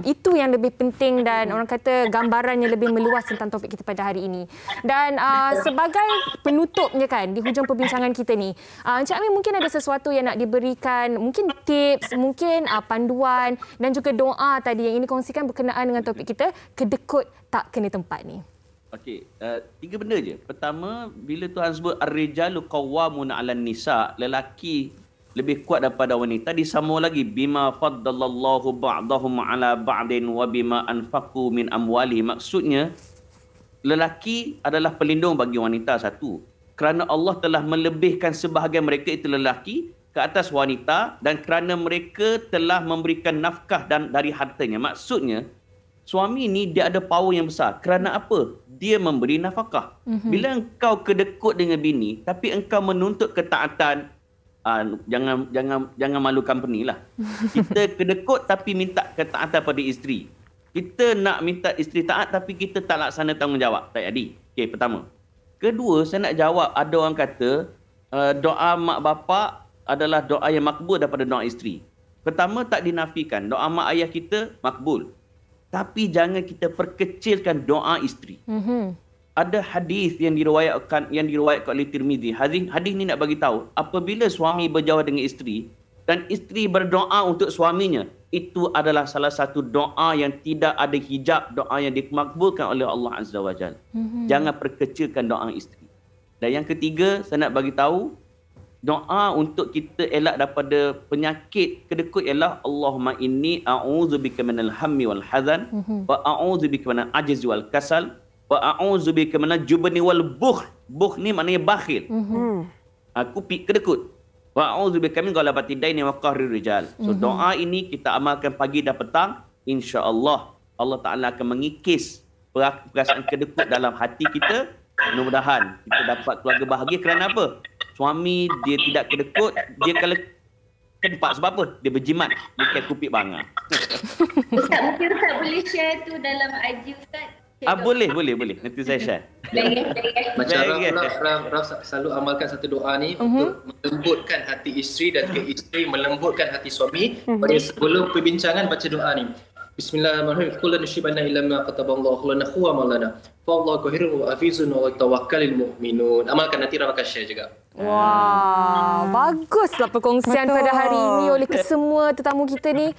B: Itu yang lebih penting dan orang kata gambarannya lebih meluas tentang topik kita pada hari ini. Dan sebagai penutupnya kan di hujung perbincangan kita ni, Encik Amin mungkin ada sesuatu yang nak diberikan, mungkin tips, mungkin panduan dan juga doa tadi yang ini kongsikan berkenaan dengan topik kita, kedekut tak kena tempat ni.
H: Okey, 3 benda je. Pertama, bila Tuhan sebut ar-rijalu qawwamuna 'alan nisa, lelaki lebih kuat daripada wanita, disambung lagi bima faddalallahu ba'dahum 'ala ba'din wa bima anfaqu min amwali. Maksudnya lelaki adalah pelindung bagi wanita, satu, kerana Allah telah melebihkan sebahagian mereka itu lelaki ke atas wanita dan kerana mereka telah memberikan nafkah dan dari hartanya. Maksudnya suami ni dia ada power yang besar. Kerana apa? Dia memberi nafkah. Bila engkau kedekut dengan bini tapi engkau menuntut ketaatan, jangan malu company lah. Kita kedekut tapi minta ketaatan pada isteri. Kita nak minta isteri taat tapi kita tak laksana tanggungjawab. Tak jadi. Okey, pertama. Kedua, saya nak jawab, ada orang kata doa mak bapak adalah doa yang makbul daripada doa isteri. Pertama, tak dinafikan. Doa mak ayah kita makbul. Tapi jangan kita perkecilkan doa isteri. Ada hadis yang diriwayatkan oleh Tirmizi. Hadis ni nak bagi tahu, apabila suami berjauh dengan isteri dan isteri berdoa untuk suaminya, itu adalah salah satu doa yang tidak ada hijab, doa yang dimakbulkan oleh Allah Azza wa Jalla. Jangan perkecilkan doa isteri. Dan yang ketiga, saya nak bagi tahu, doa untuk kita elak daripada penyakit kedekut ialah Allahumma inni a'udzubika minal hammi wal hazan wa a'udzubika minal ajzi wal kasal wa a'udzubika minal jubni wal bukhl. Bukhl ni maknanya bakhil. Aku kedekut. Wa a'udzubika min ghalabati daini wa qahrir rijal. So doa ini kita amalkan pagi dan petang, insya-Allah Allah Taala akan mengikis perasaan kedekut dalam hati kita. Mudah-mudahan kita dapat keluarga bahagia. Kerana apa? Suami dia tidak kedekut, dia kalau tempat sebab apa? Dia berjimat, dia kayak kupik banga.
J: Ustaz, mungkin Ustaz boleh share tu dalam IG Ustaz?
H: Boleh. Nanti saya share.
I: Macam Raf selalu amalkan satu doa ni untuk melembutkan hati isteri dan ke isteri melembutkan hati suami. Sebelum perbincangan baca doa ni. Bismillahirrahmanirrahim. Qul la nusyribanna illa ma kataballahu lana huwa maulana. Fallahu qahirun wa hafizun wa tawakkalul mu'minun. Amalkan, nanti Raf akan share juga.
B: Wah, baguslah perkongsian pada hari ini oleh kesemua tetamu kita ni.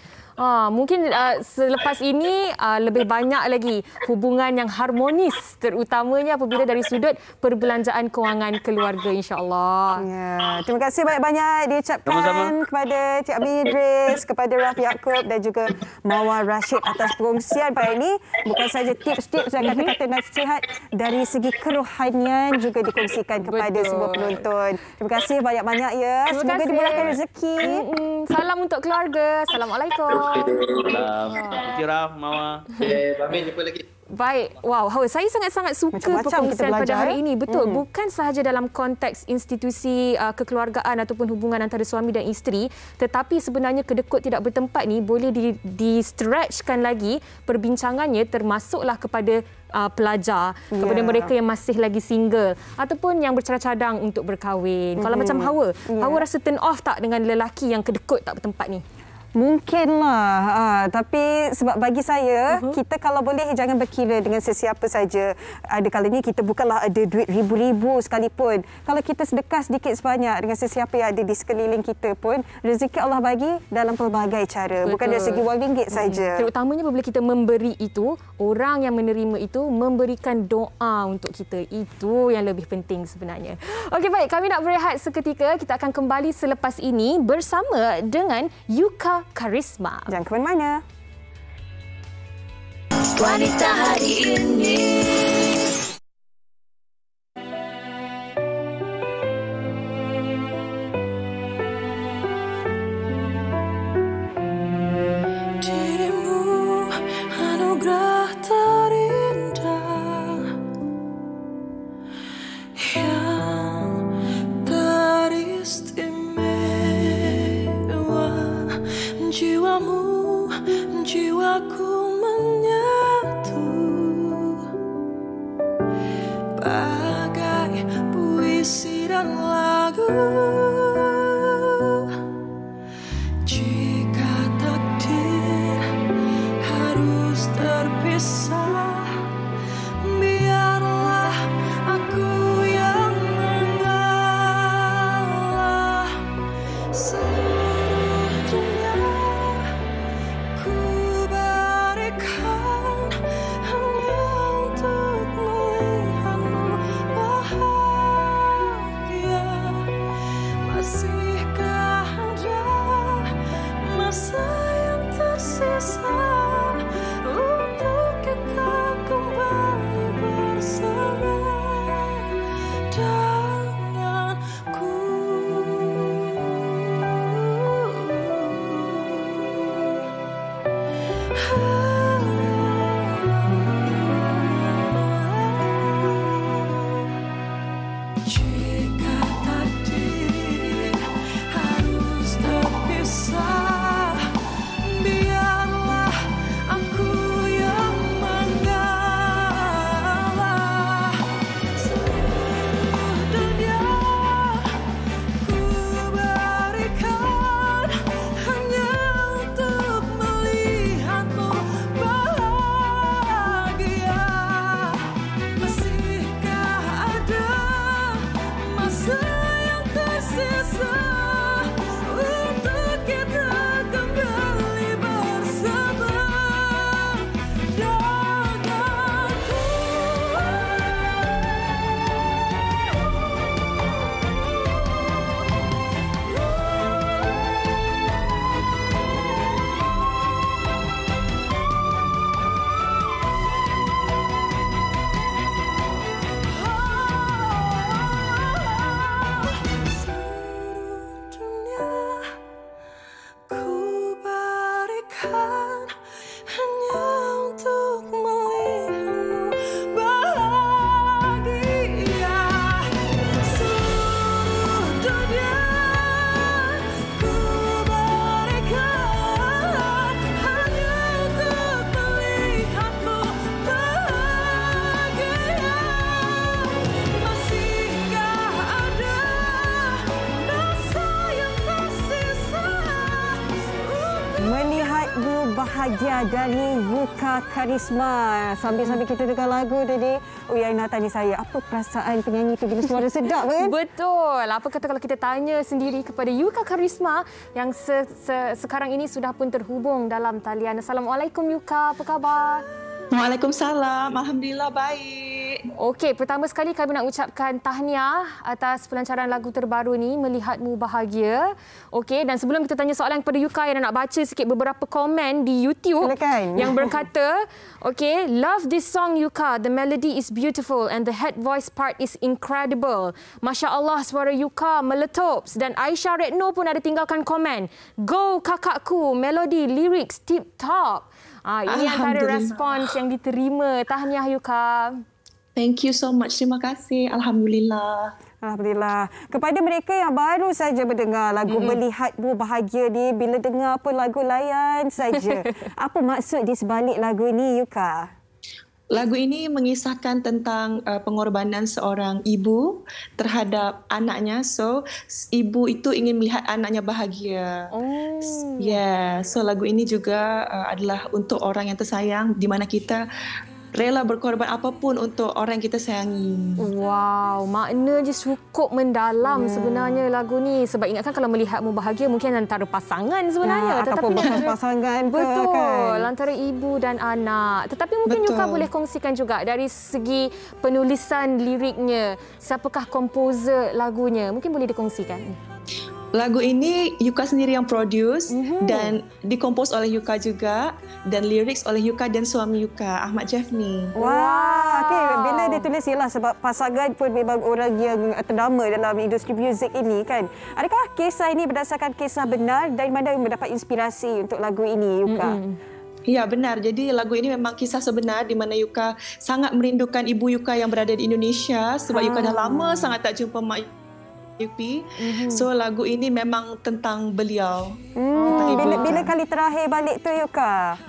B: Mungkin selepas ini lebih banyak lagi hubungan yang harmonis, terutamanya apabila dari sudut perbelanjaan kewangan keluarga, insya-Allah.
C: Ya, terima kasih banyak-banyak diucapkan kepada Cik Abi Idris, kepada Raf Yaakob dan juga Mawar Rashid atas perkongsian pada ini. Bukan saja tips-tips dan kata-kata nasihat, dari segi kerohanian juga dikongsikan kepada semua penonton. Terima kasih banyak-banyak ya. Semoga dimurahkan rezeki.
B: Salam untuk keluarga. Assalamualaikum.
H: Salam. Raf, Mawar.
I: Amin, jumpa lagi.
B: Baik. Wow, saya sangat-sangat suka perkongsian pada hari ini. Betul, bukan sahaja dalam konteks institusi kekeluargaan ataupun hubungan antara suami dan isteri, tetapi sebenarnya kedekut tidak bertempat ni boleh di-stretchkan lagi perbincangannya, termasuklah kepada pelajar, kepada mereka yang masih lagi single ataupun yang bercadang-cadang untuk berkahwin. Kalau macam Hawa rasa turn off tak dengan lelaki yang kedekut tak bertempat ni?
C: Mungkinlah, tapi sebab bagi saya, kita kalau boleh jangan berkira dengan sesiapa saja. Ada kalanya kita bukanlah ada duit ribu-ribu sekalipun. Kalau kita sedekah sedikit sebanyak dengan sesiapa yang ada di sekeliling kita pun, rezeki Allah bagi dalam pelbagai cara. Betul. Bukan dari segi wang ringgit saja.
B: Terutamanya apabila kita memberi itu, orang yang menerima itu memberikan doa untuk kita. Itu yang lebih penting sebenarnya. Okey, baik, kami nak berehat seketika. Kita akan kembali selepas ini bersama dengan Yuka Karisma.
C: Jangan ke mana-mana.
A: Wanita hari ini.
M: Dirimu anugerah terindah yang teristimewa. Jiwamu, jiwaku menyatu bagai puisi dan lagu. Jika takdir harus terpisah, biarlah aku yang mengalah. Seluruh dunia ku
C: dia dari Yuka Karisma. Sambil-sambil kita dengar lagu tadi, Uyaina tanya saya, apa perasaan penyanyi itu bila suara sedap kan?
B: Betul. Apa kata kalau kita tanya sendiri kepada Yuka Karisma yang sekarang ini sudah pun terhubung dalam talian. Assalamualaikum Yuka, apa khabar?
N: Waalaikumsalam. Alhamdulillah baik.
B: Okey, pertama sekali kami nak ucapkan tahniah atas pelancaran lagu terbaru ni, Melihatmu Bahagia. Okey, dan sebelum kita tanya soalan kepada Yuka, yang nak baca sikit beberapa komen di YouTube yang berkata, okey, love this song Yuka, the melody is beautiful and the head voice part is incredible. Masya Allah, suara Yuka meletup. Dan Aisyah Retno pun ada tinggalkan komen, go kakakku, melodi, lyrics tip top. Ini antara respons yang diterima. Tahniah Yuka.
N: Thank you so much. Terima kasih. Alhamdulillah.
C: Alhamdulillah. Kepada mereka yang baru saja mendengar lagu Melihatmu Bahagia ni, bila dengar pun lagu layan saja. Apa maksud di sebalik lagu ini, Yuka?
N: Lagu ini mengisahkan tentang pengorbanan seorang ibu terhadap anaknya. So, ibu itu ingin melihat anaknya bahagia. So lagu ini juga adalah untuk orang yang tersayang, di mana kita rela berkorban apapun untuk orang yang kita sayangi.
B: Wow, makna je cukup mendalam sebenarnya lagu ni. Sebab ingatkan kalau Melihatmu Bahagia mungkin antara pasangan sebenarnya.
C: Ataupun bukan pasangan ke,
B: betul,
C: kan?
B: antara ibu dan anak. Tetapi mungkin Yuka boleh kongsikan juga dari segi penulisan liriknya. Siapakah komposer lagunya? Mungkin boleh dikongsikan.
N: Lagu ini Yuka sendiri yang produce dan dikompos oleh Yuka juga, dan lyrics oleh Yuka dan suami Yuka, Ahmad Jafni.
C: Wah, okey, bila dia tulis ialah sebab pasangan pun memang orang yang ternama dalam industri muzik ini kan. Adakah kisah ini berdasarkan kisah benar? Dari mana mendapat inspirasi untuk lagu ini, Yuka?
N: Ya, benar. Jadi lagu ini memang kisah sebenar di mana Yuka sangat merindukan ibu Yuka yang berada di Indonesia sebab Yuka dah lama sangat tak jumpa mak Yupi. So lagu ini memang tentang beliau.
C: Bila kali terakhir balik tu, Yuka?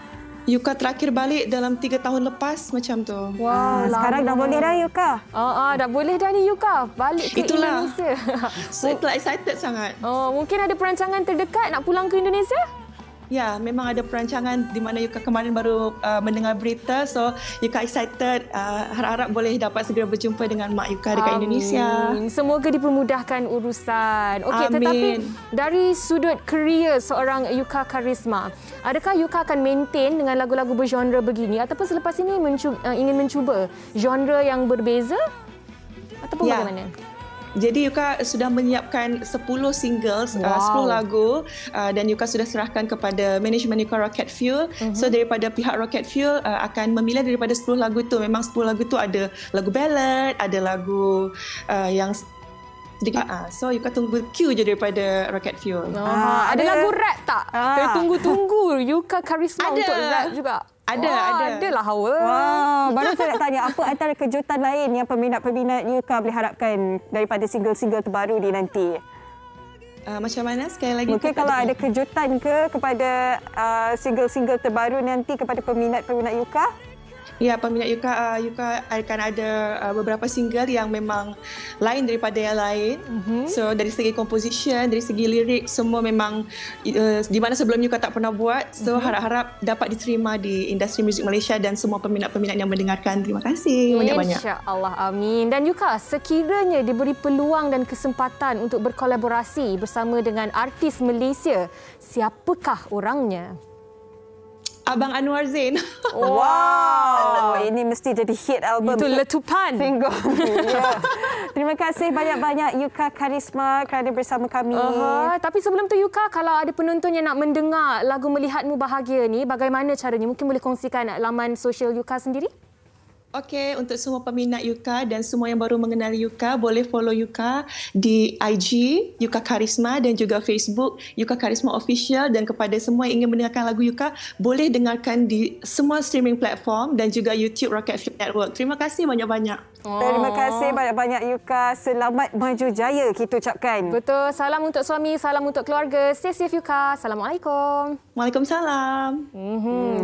N: Yuka terakhir balik dalam 3 tahun lepas macam tu.
B: Wow,
C: sekarang dah boleh dah, Yuka?
B: Dah boleh dah ni Yuka balik ke Indonesia.
N: Saya telah excited sangat.
B: Mungkin ada perancangan terdekat nak pulang ke Indonesia?
N: Ya, memang ada perancangan di mana Yuka kemarin baru mendengar berita. So, Yuka excited. Harap-harap boleh dapat segera berjumpa dengan mak Yuka dekat Indonesia.
B: Semoga dipermudahkan urusan. Okey, tetapi dari sudut kerjaya seorang Yuka Karisma, adakah Yuka akan maintain dengan lagu-lagu bergenre begini ataupun selepas ini ingin mencuba genre yang berbeza? Ataupun bagaimana?
N: Jadi Yuka sudah menyiapkan 10 singles, 10 lagu dan Yuka sudah serahkan kepada manajemen Yuka Rocket Fuel. So daripada pihak Rocket Fuel akan memilih daripada 10 lagu tu. Memang 10 lagu tu ada lagu ballad, ada lagu yang sedikit. So Yuka tunggu cue je daripada Rocket Fuel.
B: Ada lagu rap tak? Tunggu-tunggu Yuka Karisma untuk rap juga.
C: Adalah hawa. Baru saya nak tanya, apa antara kejutan lain yang peminat-peminat Yuka boleh harapkan daripada single-single terbaru ni nanti?
N: Macam mana? Sekali lagi.
C: Mungkin kalau ada kejutan kepada single-single terbaru nanti kepada peminat-peminat Yuka?
N: Ya, peminat Yuka, Yuka akan ada beberapa single yang memang lain daripada yang lain. So dari segi composition, dari segi lirik, semua memang di mana sebelum Yuka tak pernah buat. So harap-harap dapat diterima di industri muzik Malaysia dan semua peminat-peminat yang mendengarkan. Terima kasih banyak-banyak.
B: Insya-Allah, amin. Dan Yuka, sekiranya diberi peluang dan kesempatan untuk berkolaborasi bersama dengan artis Malaysia, siapakah orangnya?
N: Abang Anwar Zain.
C: Wow, ini mesti jadi hit album.
B: Itu letupan.
C: Single. Terima kasih banyak-banyak Yuka Karisma kerana bersama kami.
B: Tapi sebelum tu Yuka, kalau ada penonton yang nak mendengar lagu Melihatmu Bahagia ni, bagaimana caranya? Mungkin boleh kongsikan laman sosial Yuka sendiri?
N: Okey, untuk semua peminat Yuka dan semua yang baru mengenali Yuka, boleh follow Yuka di IG Yuka Karisma dan juga Facebook Yuka Karisma Official. Dan kepada semua yang ingin mendengarkan lagu Yuka, boleh dengarkan di semua streaming platform dan juga YouTube Rocket Fuel Network. Terima kasih banyak-banyak.
C: Terima kasih banyak-banyak Yuka. Selamat maju jaya kita ucapkan.
B: Betul. Salam untuk suami, salam untuk keluarga. Stay safe Yuka. Assalamualaikum.
N: Waalaikumsalam.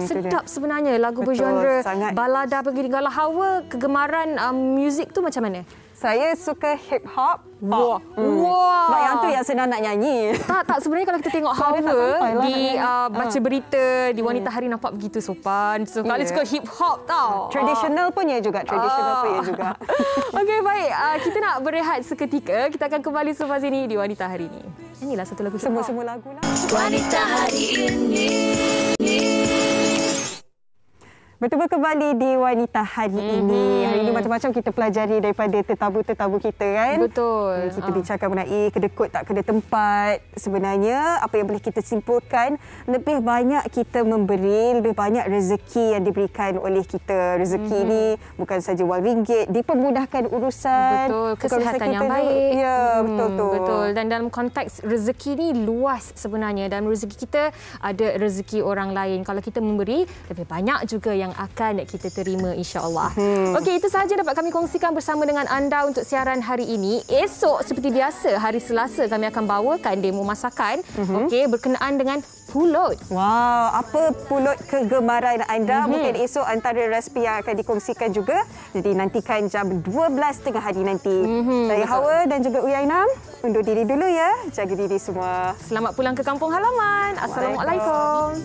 B: Sedap sebenarnya lagu bergenre balada begini. Kalau Hawa, kegemaran muzik tu macam mana?
C: Saya suka hip hop.
B: Wah.
C: Sebab yang tu yang senang nak nyanyi.
B: Tak sebenarnya kalau kita tengok Hawa di baca berita di Wanita Hari nampak begitu sopan. So kali suka hip hop tau.
C: Tradisional pun ya juga.
B: Okey, baik. Kita nak berehat seketika. Kita akan kembali selepas ini di Wanita Hari ini. Nyanyilah satu lagu.
C: Semua lagu lah.
A: Wanita Hari ini.
C: Bertemu kembali di Wanita Hari ini. Hari ini macam-macam kita pelajari daripada tetamu-tetamu kita kan.
B: Betul.
C: Kita bincangkan mengenai kedekut tak kena tempat. Sebenarnya apa yang boleh kita simpulkan, lebih banyak kita memberi, lebih banyak rezeki yang diberikan oleh kita. Rezeki ini bukan saja wang ringgit, dipermudahkan urusan.
B: Betul, kesihatan yang baik.
C: Ya, betul.
B: Dan dalam konteks rezeki ni luas sebenarnya. Dalam rezeki kita ada rezeki orang lain. Kalau kita memberi, lebih banyak juga yang akan kita terima insya-Allah. Okey, itu sahaja dapat kami kongsikan bersama dengan anda untuk siaran hari ini. Esok seperti biasa hari Selasa kami akan bawakan demo masakan okey berkenaan dengan pulut.
C: Wow, apa pulut kegemaran anda? Mungkin esok antara resipi yang akan dikongsikan juga. Jadi nantikan jam 12 tengah hari nanti. Saya Hawa dan juga Uyainam undur diri dulu ya. Jaga diri semua.
B: Selamat pulang ke kampung halaman. Assalamualaikum.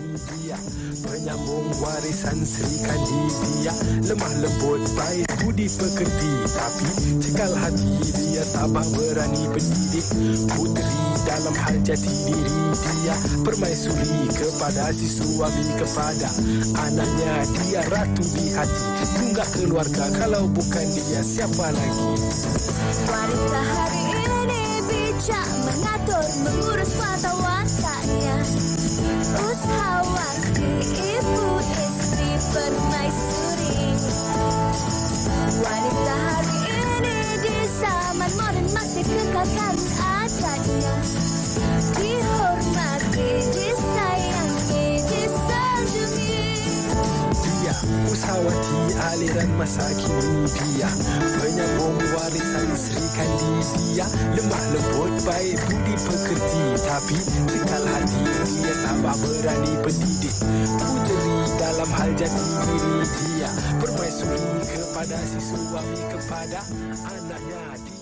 O: Penyambung warisan Sri Kandivia, lemah lembut baik budi pekerti, tapi cekal hati dia tabah berani pendidik. Puteri dalam hal jati diri dia, permaisuri kepada si suami, kepada anaknya dia ratu di hati. Tunggak keluarga, kalau bukan dia siapa lagi?
A: Wanita hari ini bijak mengatur, mengurus mata watanya. Usahawan ibu istri permaisuri. Wanita hari ini di zaman moden masih kekalkan adatnya. Dihormati, disayangi, disanjungi.
O: Dia usahawati aliran masa kini dia, penyambung warisan Sri Kandivia, lemah lembut baik budi pekerti, tapi cekal hati dia tabah berani pendidik. Puteri dalam hal jati diri dia, permaisuri kepada si suami, kepada anaknya dia.